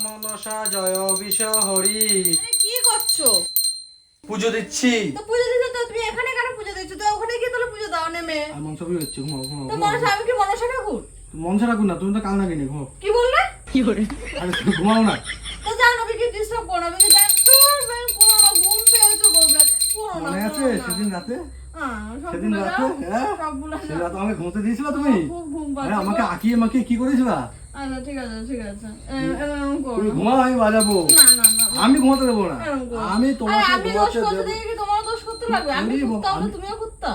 মনসা জয় বিষ হরি। আরে কি করছো? পুজো দিচ্ছি। তো পুজো দিতে তো তুমি এখানে কেন পুজো দিচ্ছ? তো ওখানে গিয়ে তাহলে পুজো দাও নেমে। আর মনসা পুজো হচ্ছে, ঘুমাও ঘুমাও তো মনসা, আমি কি মনসা ঠাকুর? মনসা ঠাকুর না, তুমি তো কাল নাকি ঘুমাও। কি বললে? কি করে? আরে তুমি ঘুমাও না। তো জানো আমি কি ডিস্টার্ব করো? আমি কি একদম কোনো না ঘুম পেয়েছো করবে কোনো না। মনে আছে সেদিন রাতে? সেদিন সবগুলো রাতে দাও, হ্যাঁ সবগুলো সেদিন দাও। রাতে আমাকে ঘুমোতে দিয়েছিল তুমি? খুব ঘুম আরে পাচ্ছে আমাকে গো। আঁকিয়ে মাখিয়ে কি করেছিল? আচ্ছা ঠিক আছে ঠিক আছে, এরকম করো তুমি না। ঘুমাও, আমি বাজাবো। না না না না, আমি ঘুমাতে দেবো না। এরকম করো না। আমি আরে তোমাকে আমি দোষ ঘুমাতে করতে দেবো। দেখে কি তোমার দোষ করতে লাগবে? আমি আমি- কুত্তা হলে আমি- তুমিও কুত্তা।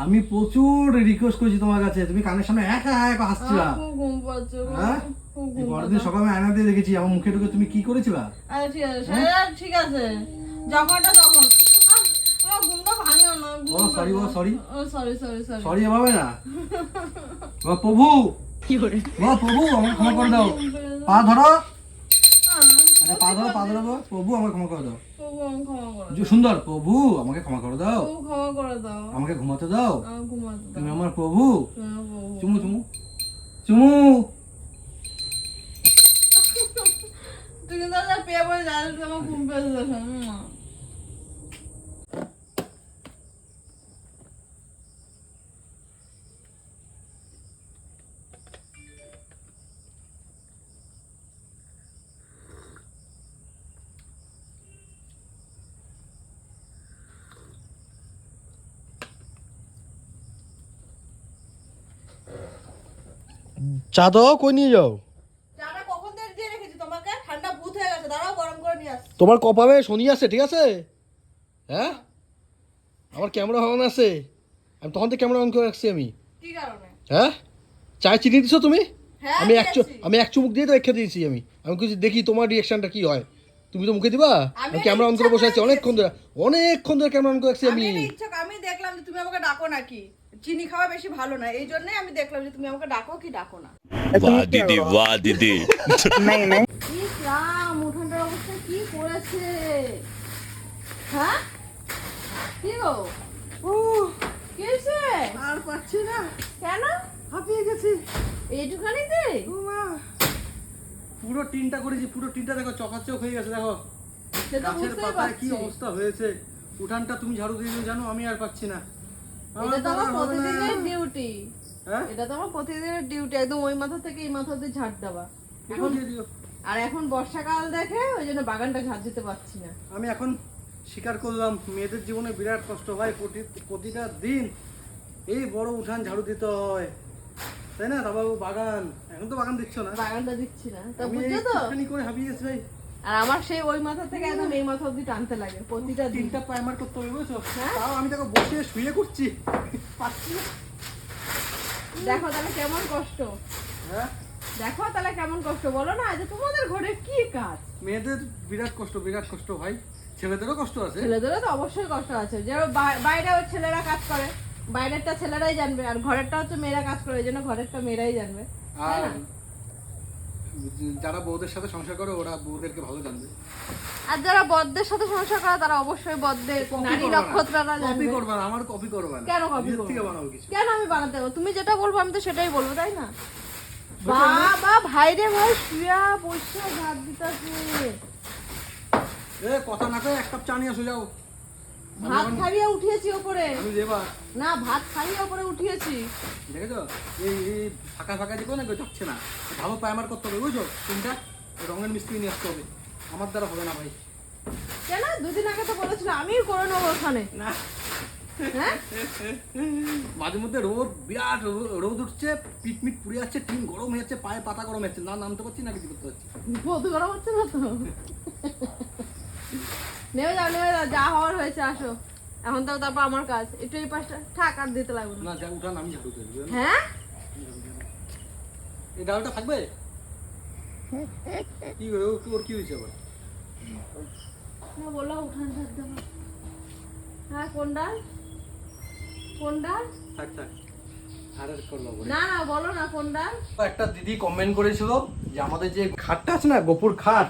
আমি প্রচুর রিকোয়েস্ট করেছি তোমার কাছে, তুমি কানের সামনে একা একা হাসছিলা। খুব ঘুম পাচ্ছে গো, হ্যাঁ? খুব এই ঘুম পরের দিন পাচ্ছে। সকালে আয়না দিয়ে দেখেছি আমার মুখে ঢুকে তুমি কি করেছিলা। আরে ঠিক আছে ঠিক আছে, যখনটা তখন। আমার ঘুমটা ভাঙো না। ও সরি, ও সরি, ও সরি সরি সরি। সরি এভাবে না। ও প্রভু, কি করে? ও প্রভু আমাকে ক্ষমা করে দাও। পা ধরো, আরে পা ধরো, পা ধরো গো। প্রভু আমাকে ক্ষমা করে দাও। ক্ষমা করে যে সুন্দর প্রভু আমাকে ক্ষমা করে দাও, দাও, ক্ষমা করে দাও, আমাকে ঘুমাতে দাও। আমাকে ঘুমাতে দাও। তুমি আমার প্রভু। হ্যাঁ, বাবু। চুমু চুমু চুমু। তুই কিন্তু আজ আর পেয়ে বলে জানিস আমার ঘুম পেয়েছে। চা দাও, কই নিয়ে যাও? চাটা কখন থেকে দিয়ে রেখেছি তোমাকে? ঠান্ডা ভূত হয়ে গেছে, দাঁড়াও গরম করে নিয়ে আসছি। তোমার কপালে শনি আছে, ঠিক আছে? হ্যাঁ, আমার ক্যামেরা অন আছে, আমি তখন থেকে ক্যামেরা অন করে রাখছি আমি। কি কারণে? হ্যাঁ, চায় চিনি দিছো তুমি? হ্যাঁ, আমি দিয়েছি। আমি এক চুমুক দিয়ে তো রেখে দিয়েছি। আমি কিছু দেখি তোমার রিয়াকশনটা কি হয়। তুমি তো মুখে দিবা। আমি ক্যামেরা অন করে বসে আছি অনেকক্ষণ ধরে ক্যামেরা অন করে রাখছি আমি। আমি ইচ্ছা, আমি দেখলাম যে তুমি আমাকে ডাকো নাকি। চিনি খাওয়া বেশি ভালো না, এই জন্যই আমি দেখলাম যে তুমি আমাকে ডাকো কি ডাকো না। वाह दीदी वाह दीदी ইস রাম, উঠানটার অবস্থা কি করেছে! হ্যাঁ কি গো? কি হয়েছে? আর পাচ্ছি না, কেন? হাঁপিয়ে গেছি। এইটুখানিতে? পুরো টিনটা করেছি, পুরো টিনটা দেখো চকাচক হয়ে গেছে। দেখো সে তো গাছের বুঝতেই পাতায় কি পারছি। অবস্থা হয়েছে। উঠানটা তুমি ঝাড়ু দিয়ে দিও জানো, আমি আর পাচ্ছি না। এটা তো আমার দ্বারা হবে না। প্রতিদিনের ডিউটি। হ্যাঁ, এটা তো আমার প্রতিদিনের ডিউটি, একদম ওই মাথা থেকে এই মাথা অব্দি ঝাড় দেওয়া। এখন দিয়ে দিও। আর এখন বর্ষাকাল দেখে ওই জন্য বাগানটা ঝাড় দিতে পারছি না। আমি এখন স্বীকার করলাম মেয়েদের জীবনে বিরাট কষ্ট হয়। প্রতিটা দিন এই বড় উঠান ঝাড়ু দিতে হয়, তাই না? বাবু বাগান, এখন তো বাগান দিচ্ছ না। বাগানটা দিচ্ছি না, তা আমি বুঝছো তো? একটুখানি করে হাঁপিয়ে গেছি ভাই। আর আমার সেই ওই মাথা থেকে একদম এই মাথা অব্দি টানতে লাগে প্রতিটা দিন। তিনটা প্রাইমার করতে হবে বুঝছো? হ্যাঁ? তাও আমি দেখো বসে শুয়ে করছি, পাচ্ছি না। দেখো তাহলে কেমন কষ্ট, হ্যাঁ, দেখো তাহলে কেমন কষ্ট, বলো না যে তোমাদের ঘরে কি কাজ। মেয়েদের বিরাট কষ্ট ভাই। ছেলেদেরও কষ্ট আছে। ছেলেদেরও তো অবশ্যই কষ্ট আছে, যে বাইরে ওই ছেলেরা কাজ করে, বাইরেরটা ছেলেরাই জানবে, আর ঘরেরটা হচ্ছে মেয়েরা কাজ করে, এই জন্য ঘরেরটা মেয়েরাই জানবে, তাই আর না? যারা বউদের সাথে সংসার করে ওরা বউদেরকে ভালো জানবে। আর যারা বদ্দের সাথে সংসার করে তারা অবশ্যই বদ্দের নারী নক্ষত্ররা কপি জানবে। করবে না, আমার কপি করবে না। কেন copy নিজের করবো? থেকে বানাবো কিছু। কেন আমি বানাতে যাবো? তুমি যেটা বলবো আমি তো সেটাই বলবো, তাই না? বাবা ভাই রে ভাই, শুয়া বসে ভাত দিতেছে। এ কথা না কয়ে এক কাপ চা নিয়ে আসো যাও। ভাত খাইয়ে উঠিয়েছি ওপরে। আমি দেবা, না, ভাত খাইয়ে ওপরে উঠিয়েছি। দেখেছো? এই ফাঁকা দিকো না কেউ যাচ্ছে না। ভালো প্রাইমার করতে হবে বুঝছো? তিনটা রঙের মিস্ত্রি নিয়ে আসতে হবে, আমার দ্বারা হবে না ভাই। কেন? দুদিন আগে তো বলেছিল আমিই করে নেবো ওখানে। না, হ্যাঁ, মাঝে মধ্যে বিরাট রোদ উঠছে, পিটমিট পুড়ে যাচ্ছে, টিন গরম হয়ে যাচ্ছে, পায়ে পাতা গরম হচ্ছে, না নামতে পারছি না কিছু করতে পারছি। বধু গরম হচ্ছে না তো? নেমে যাও, যা হওয়ার হয়েছে আসো। এখন তো তারপর আমার কাজ, একটু এই পাশটা ঠাক আর দিতে লাগবে না। না যা উঠান আমি ঝাড়ু দিয়ে দেবো। হ্যাঁ, এই ডালটা থাকবে? কি ওর কি হয়েছে আবার? না বললো উঠান ঝাড় দেবো। হ্যাঁ, কোন ডাল? কোন ডাল? থাক আর করলো বলে। না না, বলো না কোন ডাল। একটা দিদি কমেন্ট করেছিল যে আমাদের যে খাটটা আছে না, গোপুর খাট,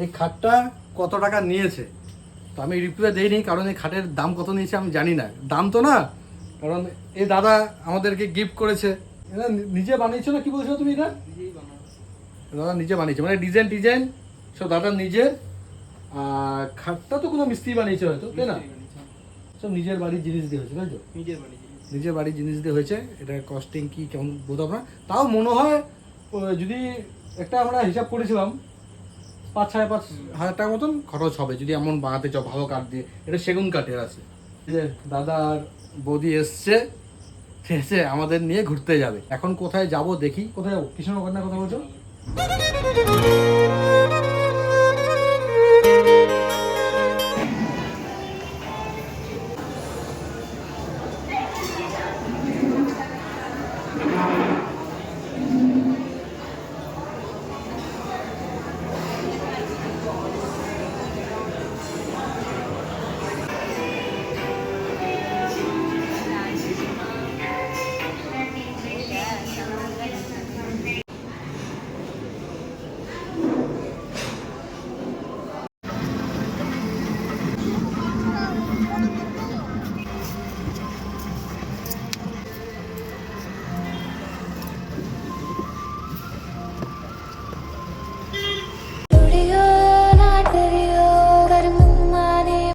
এই খাটটা কত টাকা নিয়েছে। তো আমি রিপ্লাই দেইনি, কারণ এই খাটের দাম কত নিয়েছে আমি জানি না। দাম তো না, কারণ এই দাদা আমাদেরকে গিফট করেছে। এটা নিজে বানিয়েছো না কি বলছো তুমি? এটা দাদা নিজে বানিয়েছে, মানে ডিজাইন সব দাদা নিজের। আর খাটটা তো কোনো মিস্ত্রি বানিয়েছে হয়তো, তাই না? সব নিজের বাড়ির জিনিস দিয়ে হয়েছে, তাই তো? নিজের বাড়ির জিনিস দিয়ে হয়েছে। এটা কস্টিং কি কেমন বলতাম না, তাও মনে হয় যদি একটা আমরা হিসাব করেছিলাম 5,500 টাকার মতন খরচ হবে যদি এমন বানাতে চাও ভালো কাঠ দিয়ে। এটা সেগুন কাঠের আছে। এই যে দাদা আর বৌদি এসছে, এসে আমাদের নিয়ে ঘুরতে যাবে। এখন কোথায় যাব দেখি, কোথায় যাবো? কৃষ্ণনগর না কথা বলছো?